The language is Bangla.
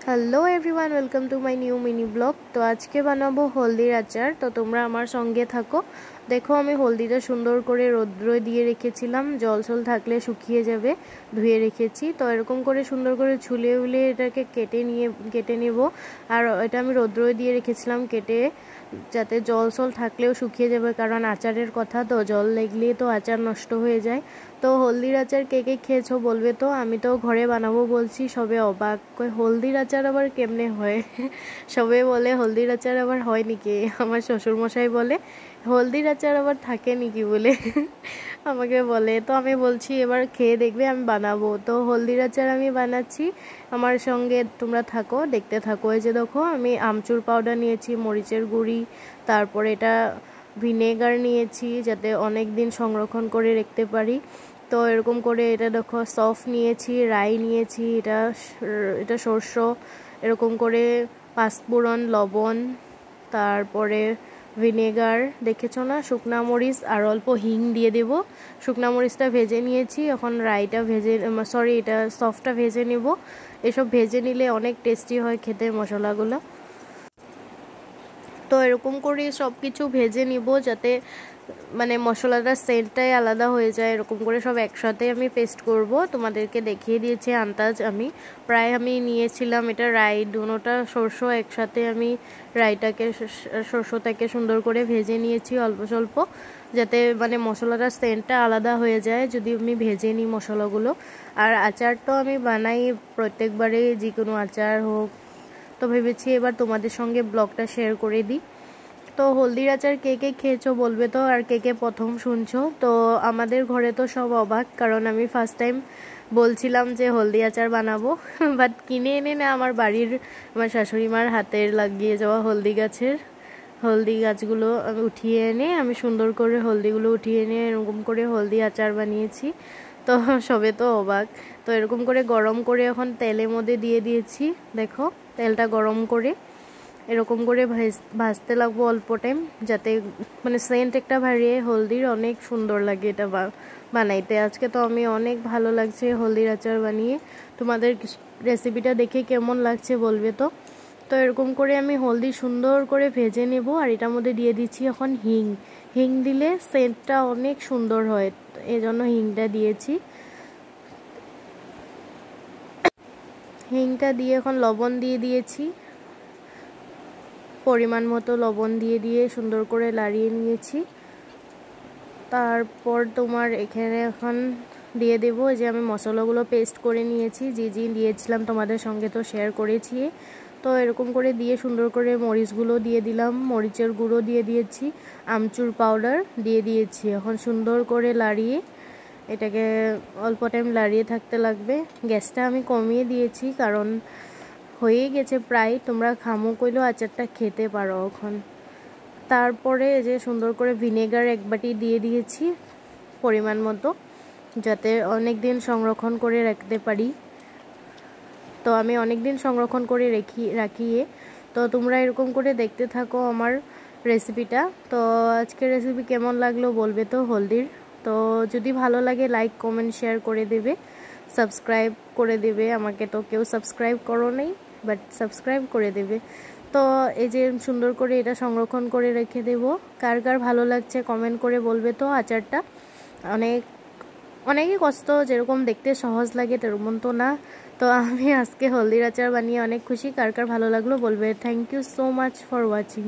Hello everyone, welcome to my new mini blog. তো আজকে বানাবো হলদির আচার। তো তোমরা আমার সঙ্গে থাকো। দেখো, আমি হলদিটা সুন্দর করে রোদ্রে দিয়ে রেখেছিলাম, জল থাকলে শুকিয়ে যাবে, ধুয়ে রেখেছি। তো এরকম করে সুন্দর করে ছুলিয়ে উলিয়ে এটাকে কেটে নেব। আর এটা আমি রোদ্রে দিয়ে রেখেছিলাম কেটে, যাতে জল থাকলেও শুকিয়ে যাবে, কারণ আচারের কথা তো, জল লেগলেই তো আচার নষ্ট হয়ে যায়। তো হলদির আচার কে কে খেয়েছো বলবে তো। আমি তো ঘরে বানাবো বলছি, সবে অবাক, হলদির আচার আবার কেমনে হয়। সবে বলে হলদির আচার আবার হয় নাকি। আমার শ্বশুরমশাই বলে হলদির আচার আবার থাকে নাকি বলে আমাকে বলে। তো আমি বলছি এবার খেয়ে দেখবে, আমি বানাবো। তো হলদির আচার আমি বানাচ্ছি, আমার সঙ্গে তোমরা থাকো, দেখতে থাকো। এই যে দেখো, আমি আমচুর পাউডার নিয়েছি, মরিচের গুঁড়ি, তারপরে এটা ভিনেগার নিয়েছি যাতে অনেক দিন সংরক্ষণ করে রাখতে পারি। তো এরকম করে এটা দেখো, সফ নিয়েছি, রাই নিয়েছি, এটা সরষ, এরকম করে পাঁচফোড়ন, লবণ, তারপরে ভিনেগার, দেখেছো না, শুকনা মরিচ আর অল্প হিং দিয়ে দেব। শুকনা মরিচটা ভেজে নিয়েছি, এখন রাইটা এটা সফটটা ভেজে নেব। এসব ভেজে নিলে অনেক টেস্টি হয় খেতে মশলাগুলো। তো এরকম করে সব কিছু ভেজে নিব যাতে মানে মশলাটার সেন্টটাই আলাদা হয়ে যায়। এরকম করে সব একসাথে আমি পেস্ট করব। তোমাদেরকে দেখিয়ে দিয়েছি আন্দাজ। আমি নিয়েছিলাম এটা রাই, দুটোটা সরষ একসাথে আমি সরষটাকে সুন্দর করে ভেজে নিয়েছি অল্প স্বল্প, যাতে মানে মশলাটার সেন্টটা আলাদা হয়ে যায় যদি আমি ভেজে নিই মশলাগুলো। আর আচারটা আমি বানাই প্রত্যেকবারে, যে কোনো আচার হোক। তো ভেবেছি এবার তোমাদের সঙ্গে ব্লগটা শেয়ার করে দিই। তো হলদির আচার কে কে খেয়েছো বলবে তো, আর কে কে প্রথম শুনছো। তো আমাদের ঘরে তো সব অবাক, কারণ আমি ফার্স্ট টাইম বলছিলাম যে হলদি আচার বানাবো, বাট কিনে এনে না, আমার শাশুড়ি মার হাতের লাগিয়ে যাওয়া হলদি গাছগুলো আমি উঠিয়ে এনে, আমি সুন্দর করে হলদিগুলো উঠিয়ে এনে এরকম করে হলদি আচার বানিয়েছি। তো সবে তো অবাক। তো এরকম করে গরম করে এখন তেলের মধ্যে দিয়ে দিয়েছি। দেখো, তেলটা গরম করে এরকম করে ভাজতে লাগবো অল্প টাইম, যাতে মানে সেন্ট একটা বাড়িয়ে হলদির অনেক সুন্দর লাগে এটা বানাইতে। আজকে তো আমি অনেক ভালো লাগছে হলদির আচার বানিয়ে। তোমাদের রেসিপিটা দেখে কেমন লাগছে বলবে তো। তো এরকম করে আমি হলদি সুন্দর করে ভেজে নেব। আর এটার মধ্যে দিয়ে দিচ্ছি এখন হিং দিলে সেন্টটা অনেক সুন্দর হয়, এই জন্য হিংটা দিয়েছি। হিংটা দিয়ে এখন লবণ দিয়ে দিয়েছি, পরিমাণ মতো লবণ দিয়ে সুন্দর করে লাড়িয়ে নিয়েছি। তারপর তোমার এখানে এখন দিয়ে দেবো যে আমি মশলাগুলো পেস্ট করে নিয়েছি, যে দিয়েছিলাম তোমাদের সঙ্গে তো শেয়ার করেছি। তো এরকম করে দিয়ে সুন্দর করে মরিচগুলো দিয়ে দিলাম, মরিচের গুঁড়ো দিয়ে দিয়েছি, আমচুর পাউডার দিয়ে দিয়েছি। এখন সুন্দর করে লাড়িয়ে এটাকে অল্প টাইম লাড়িয়ে থাকতে লাগবে। গ্যাসটা আমি কমিয়ে দিয়েছি, কারণ হয়ে গেছে প্রায়, তোমরা খামো কইলেও আচারটা খেতে পারো এখন। তারপরে যে সুন্দর করে ভিনেগার এক বাটি দিয়ে দিয়েছি পরিমাণ মতো, যাতে অনেক দিন সংরক্ষণ করে রাখতে পারি। তো আমি অনেক দিন সংরক্ষণ করে রাখিয়ে। তো তোমরা এরকম করে দেখতে থাকো আমার রেসিপিটা। তো আজকের রেসিপি কেমন লাগলো বলবে তো হলদির। তো যদি ভালো লাগে লাইক কমেন্ট শেয়ার করে দেবে, সাবস্ক্রাইব করে দেবে। আমাকে তো কেউ সাবস্ক্রাইব করো নাই, বাট সাবস্ক্রাইব করে দেবে। তো এই যে সুন্দর করে এটা সংরক্ষণ করে রেখে দেব। কার কার ভালো লাগছে কমেন্ট করে বলবে তো। আচারটা অনেকই কষ্ট, যেরকম দেখতে সহজ লাগে তেমন তো না। তো আমি আজকে হলদির আচার বানিয়ে অনেক খুশি। কার কার ভালো লাগলো বলবে। Thank you so much for watching.